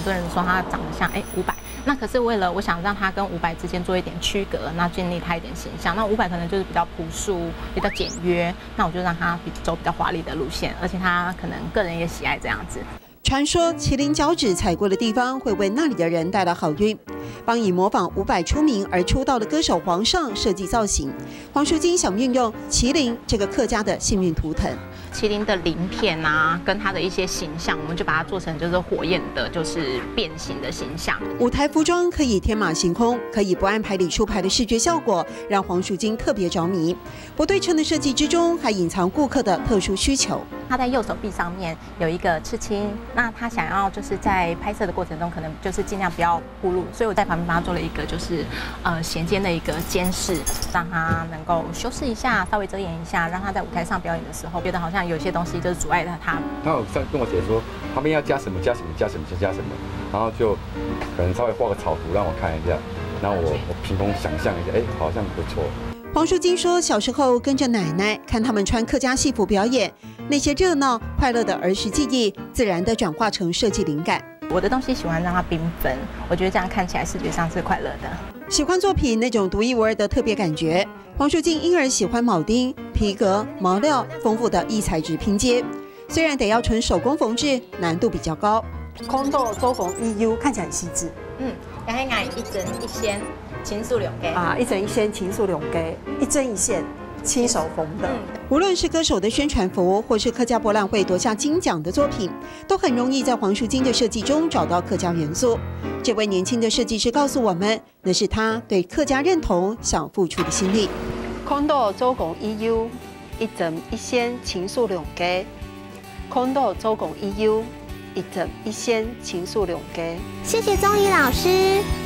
多人说他长得像伍佰，那可是为了我想让他跟伍佰之间做一点区隔，那建立他一点形象。那伍佰可能就是比较朴素、比较简约，那我就让他走比较华丽的路线，而且他可能个人也喜爱这样子。传说麒麟脚趾踩过的地方会为那里的人带来好运。帮以模仿伍佰出名而出道的歌手黄尚设计造型，黄淑金想运用麒麟这个客家的幸运图腾。麒麟的鳞片啊，跟它的一些形象，我们就把它做成就是火焰的，就是变形的形象。舞台服装可以天马行空，可以不按牌理出牌的视觉效果，让黄淑金特别着迷。不对称的设计之中，还隐藏顾客的特殊需求。他在右手臂上面有一个刺青，那他想要就是在拍摄的过程中，可能就是尽量不要暴露，所以我在旁边帮他做了一个就是衔肩的一个肩饰，让他能够修饰一下，稍微遮掩一下，让他在舞台上表演的时候，觉得好像有些东西就是阻碍了他。他有跟我姐说，旁边要加什么加什么加什么加什么，然后就可能稍微画个草图让我看一下，然后我凭空想象一下，好像不错。黄淑金说，小时候跟着奶奶看他们穿客家戏服表演，那些热闹快乐的儿时记忆，自然地转化成设计灵感。我的东西喜欢让它缤纷，我觉得这样看起来视觉上是快乐的。喜欢作品那种独一无二的特别感觉，黄淑金因而喜欢铆钉、皮革、毛料丰富的异材质拼接。虽然得要纯手工缝制，难度比较高。空豆周公 EU 看起来很细致。然后一针一线，轻塑两根啊，一针一线，轻塑两根，一针一线。亲手缝的，无论是歌手的宣传服，或是客家博览会夺下金奖的作品，都很容易在黄淑金的设计中找到客家元素。这位年轻的设计师告诉我们，那是他对客家认同想付出的心力。空豆周公 EU 一针一线，轻塑两根。空豆周公 EU 一针一线，轻塑两根。谢谢宗仪老师。